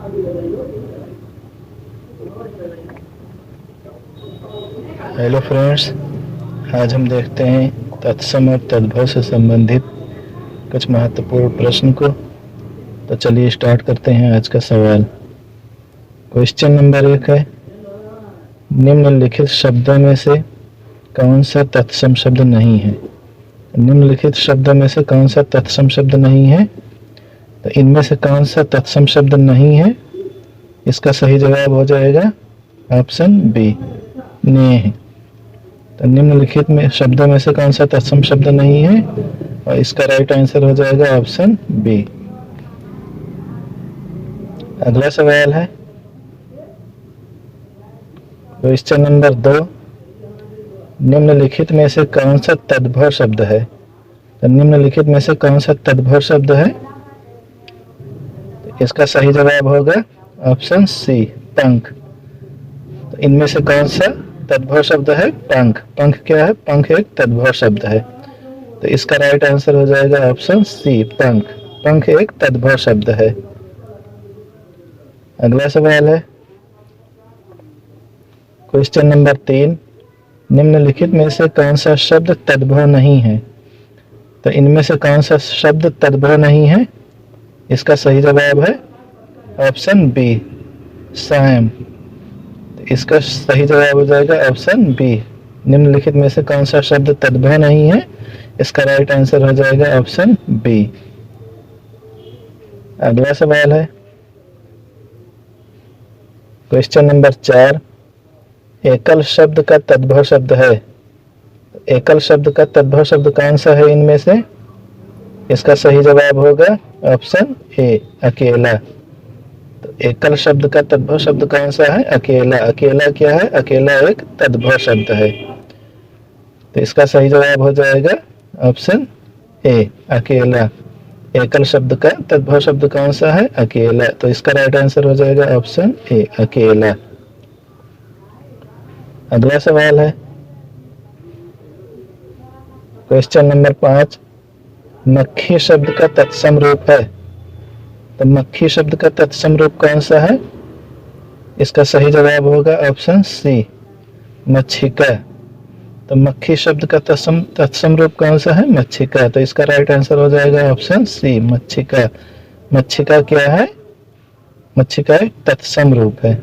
Hello friends, आज हम देखते हैं तत्सम और तद्भव से संबंधित कुछ महत्वपूर्ण प्रश्न को। तो चलिए स्टार्ट करते हैं आज का सवाल। क्वेश्चन नंबर 1 है, निम्नलिखित शब्दों में से कौन सा तत्सम शब्द नहीं है। निम्नलिखित शब्दों में से कौन सा तत्सम शब्द नहीं है। तो इनमें से कौन सा तत्सम शब्द नहीं है, इसका सही जवाब हो जाएगा ऑप्शन बी, नेह। तो निम्नलिखित में शब्दों में से कौन सा तत्सम शब्द नहीं है, और इसका राइट आंसर हो जाएगा ऑप्शन बी। अगला सवाल है क्वेश्चन नंबर 2, निम्नलिखित में से कौन सा तद्भव शब्द है। तो निम्नलिखित में से कौन सा तद्भव शब्द है, तो इसका सही जवाब होगा ऑप्शन सी, पंख। तो इनमें से कौन सा तद्भव शब्द है, पंख। पंख क्या है, पंख एक तद्भव शब्द है। तो इसका राइट आंसर हो जाएगा ऑप्शन सी, पंख। पंख एक तद्भव शब्द है। अगला सवाल है क्वेश्चन नंबर 3, निम्नलिखित में से कौन सा शब्द तद्भव नहीं है। तो इनमें से कौन सा शब्द तद्भव नहीं है, इसका सही जवाब है ऑप्शन बी, सायं। इसका सही जवाब हो जाएगा ऑप्शन बी। निम्नलिखित में से कौन सा शब्द तद्भव नहीं है, इसका राइट आंसर हो जाएगा ऑप्शन बी। अगला सवाल है क्वेश्चन नंबर 4, एकल शब्द का तद्भव शब्द है। एकल शब्द का तद्भव शब्द कौन सा है इनमें से, इसका सही जवाब होगा ऑप्शन ए, अकेला। तो एकल शब्द का तद्भव शब्द कौन सा है, अकेला। अकेला क्या है, अकेला एक तद्भव शब्द है। तो इसका सही जवाब हो जाएगा ऑप्शन ए, अकेला। एकल शब्द का तद्भव शब्द कौन सा है, अकेला। तो इसका राइट आंसर हो जाएगा ऑप्शन ए, अकेला। अगला सवाल है क्वेश्चन नंबर 5, मक्खी शब्द का तत्सम रूप है। तो मक्खी शब्द का तत्सम रूप कौन सा है, इसका सही जवाब होगा ऑप्शन सी, मच्छिका। तो मक्खी शब्द का तत्सम रूप कौन सा है, मच्छिका। तो इसका राइट आंसर हो जाएगा ऑप्शन सी, मच्छिका। मच्छिका क्या है, मच्छिका एक तत्सम रूप है।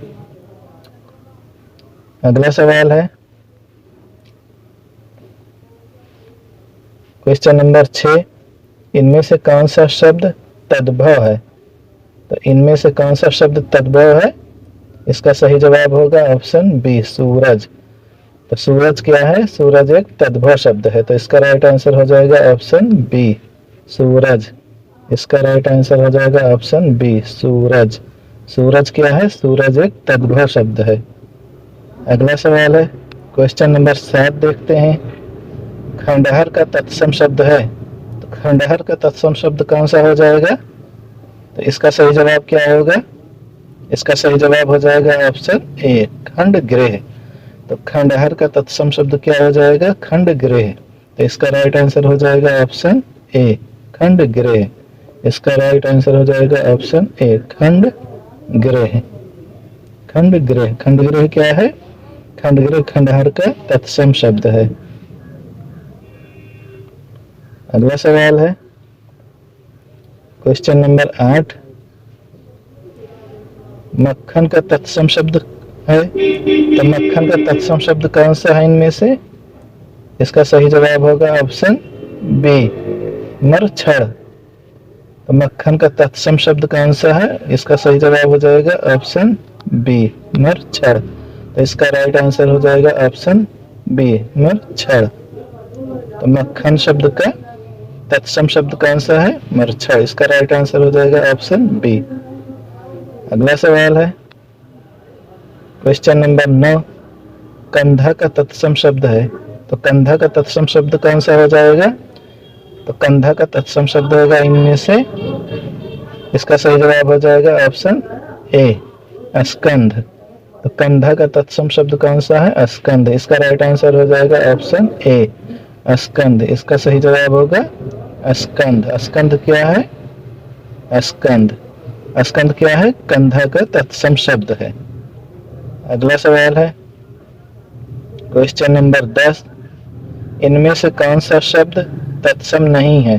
अगला सवाल है क्वेश्चन नंबर 6, इनमें से कौन सा शब्द तद्भव है। तो इनमें से कौन सा शब्द तद्भव है, इसका सही जवाब होगा ऑप्शन बी, सूरज। तो सूरज क्या है, सूरज एक तद्भव शब्द है। तो इसका राइट आंसर हो जाएगा ऑप्शन बी, सूरज। इसका राइट आंसर हो जाएगा ऑप्शन बी, सूरज। सूरज क्या है, सूरज एक तद्भव शब्द है। अगला सवाल है क्वेश्चन नंबर 7, देखते हैं। खंडहर का तत्सम शब्द है। तो खंडहर का तत्सम शब्द कौन सा हो जाएगा, तो इसका सही जवाब क्या होगा, इसका सही जवाब हो जाएगा ऑप्शन ए, खंड गृह। तो खंडहर का तत्सम शब्द क्या हो जाएगा, खंड गृह। तो इसका राइट आंसर हो जाएगा ऑप्शन ए, खंड गृह। इसका राइट आंसर हो जाएगा ऑप्शन ए, खंड गृह। खंड गृह, खंड गृह क्या है, खंड गृह खंडहर का तत्सम शब्द है। अगला सवाल है क्वेश्चन नंबर 8, मक्खन का तत्सम शब्द है। तो मक्खन का तत्सम शब्द कौन सा है इनमें से, इसका सही जवाब होगा ऑप्शन बी, मरछड़। तो मक्खन का तत्सम शब्द कौन सा है, इसका सही जवाब हो जाएगा ऑप्शन बी, मरछड़। तो इसका राइट आंसर हो जाएगा ऑप्शन बी, मरछड़। तो मक्खन शब्द का तत्सम शब्द कौन सा है, मरछड़। इसका राइट आंसर हो जाएगा ऑप्शन बी। अगला सवाल है क्वेश्चन नंबर 9, कंधा का तत्सम शब्द है। तो कंधा का तत्सम शब्द कौन सा हो जाएगा, तो कंधा का तत्सम शब्द होगा इनमें से, इसका सही जवाब हो जाएगा ऑप्शन ए, स्कंध। तो कंधा का तत्सम शब्द कौन सा है, स्कंध। इसका राइट आंसर हो जाएगा ऑप्शन ए, स्कंध। इसका सही जवाब होगा स्कंध। स्कंध क्या है, स्कंध। स्कंद क्या है? कंधा का तत्सम शब्द है। अगला सवाल है क्वेश्चन नंबर 10, इनमें से कौन सा शब्द तत्सम नहीं है?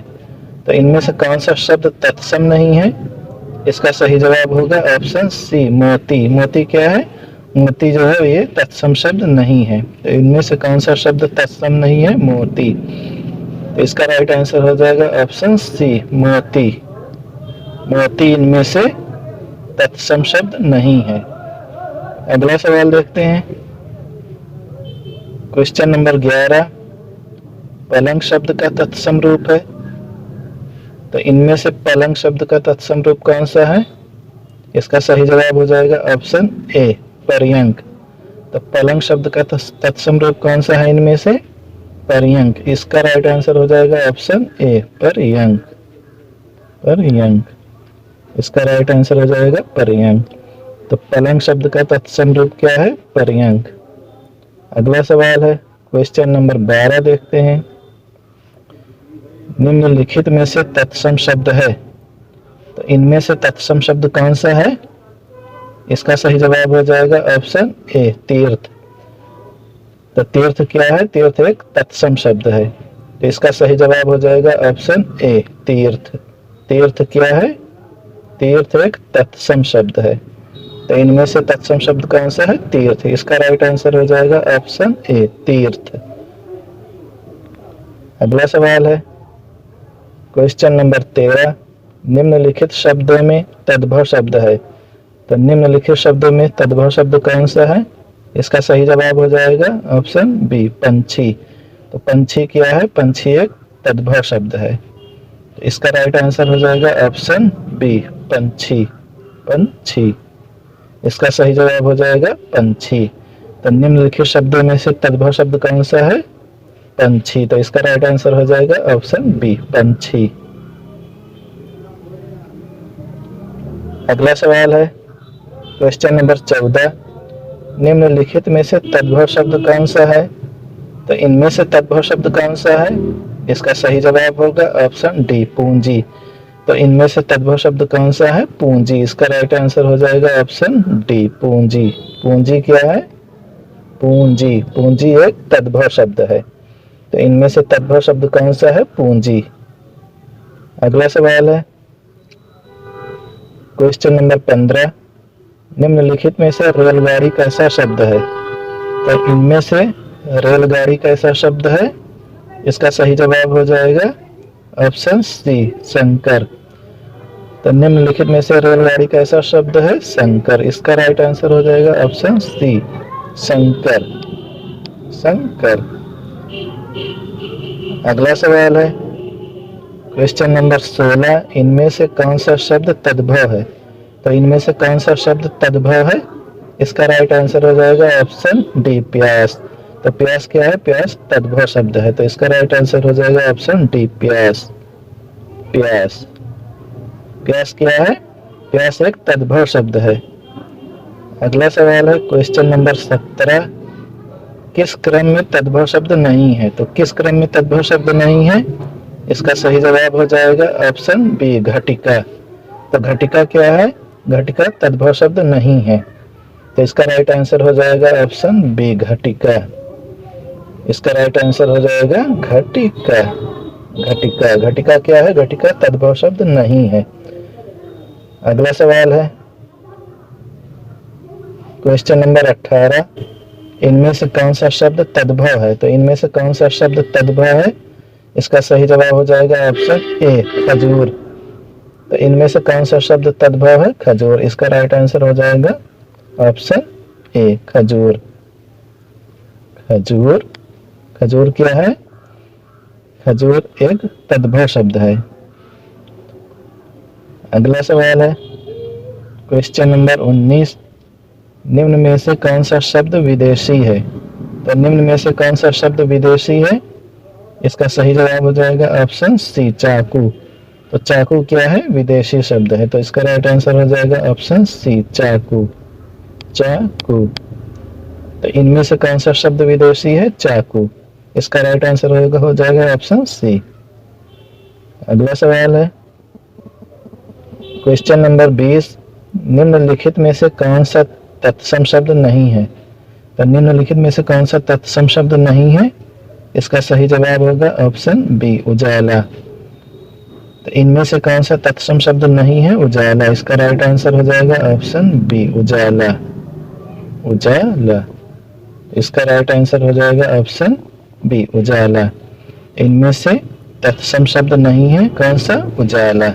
तो इनमें से कौन सा शब्द तत्सम नहीं है? इसका सही जवाब होगा ऑप्शन सी, मोती। मोती क्या है? मोती जो है ये तत्सम शब्द नहीं है। तो इनमें से कौन सा शब्द तत्सम नहीं है? मोती। तो इसका राइट आंसर हो जाएगा ऑप्शन सी, मोती। मोती इनमें से तत्सम शब्द नहीं है। अगला सवाल देखते हैं क्वेश्चन नंबर 11, पलंग शब्द का तत्सम रूप है। तो इनमें से पलंग शब्द का तत्सम रूप कौन सा है? इसका सही जवाब हो जाएगा ऑप्शन ए, पर्यंक। तो पलंग शब्द का तत्सम रूप कौन सा है इनमें से? पर्यंक। इसका राइट आंसर हो जाएगा ऑप्शन ए, पर्यंक। पर्यंक, इसका राइट आंसर हो जाएगा पर्यंक। तो पलंग शब्द का तत्सम रूप क्या है? पर्यंक। अगला सवाल है क्वेश्चन नंबर 12 देखते हैं, निम्नलिखित में से तत्सम शब्द है। तो इनमें से तत्सम शब्द कौन सा है? इसका सही जवाब हो जाएगा ऑप्शन ए, तीर्थ। तो तीर्थ क्या है? तीर्थ एक तत्सम शब्द है। तो इसका सही जवाब हो जाएगा ऑप्शन ए, तीर्थ। तीर्थ क्या है? तीर्थ एक तत्सम शब्द है। तो इनमें से तत्सम शब्द कौन सा है? तीर्थ। इसका राइट आंसर हो जाएगा ऑप्शन ए, तीर्थ। अगला सवाल है क्वेश्चन नंबर 13, निम्नलिखित शब्दों में तद्भव शब्द है। तो निम्नलिखित शब्दों में तद्भव शब्द कौन सा है? इसका सही जवाब हो जाएगा ऑप्शन बी, पंछी। तो पंछी क्या है? पंछी एक तद्भव शब्द है। तो इसका राइट आंसर हो जाएगा ऑप्शन बी, पंछी। पंछी, इसका सही जवाब हो जाएगा पंछी। तो निम्नलिखित शब्दों में से तद्भव शब्द कौन सा है? पंछी। तो इसका राइट आंसर हो जाएगा ऑप्शन बी, पंछी। अगला सवाल है क्वेश्चन नंबर 14, निम्नलिखित में से तद्भव शब्द कौन सा है? तो इनमें से तद्भव शब्द कौन सा है? इसका सही जवाब होगा ऑप्शन डी, पूंजी। तो इनमें से तद्भव शब्द कौन सा है? पूंजी। इसका राइट आंसर हो जाएगा ऑप्शन डी, पूंजी। पूंजी क्या है? पूंजी। पूंजी एक तद्भव शब्द है। तो इनमें से तद्भव शब्द कौन सा है? पूंजी। अगला सवाल है क्वेश्चन नंबर 15, निम्नलिखित में से रेलगाड़ी कैसा शब्द है? तो इनमें से रेलगाड़ी कैसा शब्द है? इसका सही जवाब हो जाएगा ऑप्शन सी, शंकर। तो निम्नलिखित में से रेलगाड़ी कैसा शब्द है? शंकर। इसका राइट आंसर हो जाएगा ऑप्शन सी, शंकर। शंकर। अगला सवाल है क्वेश्चन नंबर 16, इनमें से कौन सा शब्द तद्भव है? तो इनमें से कौन सा शब्द तद्भव है? इसका राइट आंसर हो जाएगा ऑप्शन डी, प्यास। तो प्यास क्या है? प्यास तद्भव शब्द है। तो इसका राइट आंसर हो जाएगा ऑप्शन डी, प्यास। प्यास। प्यास क्या है? प्यास एक तद्भव शब्द है। अगला सवाल है क्वेश्चन नंबर 17, किस क्रम में तद्भव शब्द नहीं है? तो किस क्रम में तद्भव शब्द नहीं है? इसका सही जवाब हो जाएगा ऑप्शन बी, घटिका। तो घटिका क्या है? घटिका तद्भव शब्द नहीं है। तो इसका राइट आंसर हो जाएगा ऑप्शन बी, घटिका। इसका राइट आंसर हो जाएगा घटिका। घटिका। घटिका क्या है? घटिका तद्भव शब्द नहीं है। अगला सवाल है क्वेश्चन नंबर 18, इनमें से कौन सा शब्द तद्भव है? तो इनमें से कौन सा शब्द तद्भव है? इसका सही जवाब हो जाएगा ऑप्शन ए, खजूर। तो इनमें से कौन सा शब्द तद्भव है? खजूर। इसका राइट आंसर हो जाएगा ऑप्शन ए, खजूर। खजूर। खजूर क्या है? खजूर एक तद्भव शब्द है। अगला सवाल है क्वेश्चन नंबर 19, निम्न में से कौन सा शब्द विदेशी है? तो निम्न में से कौन सा शब्द विदेशी है? इसका सही जवाब हो जाएगा ऑप्शन सी, चाकू। तो चाकू क्या है? विदेशी शब्द है। तो इसका राइट आंसर हो जाएगा ऑप्शन सी, चाकू। चाकू। तो इनमें से कौन सा शब्द विदेशी है? चाकू। इसका राइट आंसर हो जाएगा ऑप्शन सी। अगला सवाल है क्वेश्चन नंबर 20, निम्नलिखित में से कौन सा तत्सम शब्द नहीं है? तो निम्नलिखित में से कौन सा तत्सम शब्द नहीं है? इसका सही जवाब होगा ऑप्शन बी, उजाला। तो इनमें से कौन सा तत्सम शब्द नहीं है? उजाला। इसका राइट आंसर हो जाएगा ऑप्शन बी, उजाला। उजाला, इसका राइट आंसर हो जाएगा ऑप्शन बी, उजाला। इनमें से तत्सम शब्द नहीं है, कौन सा? उजाला।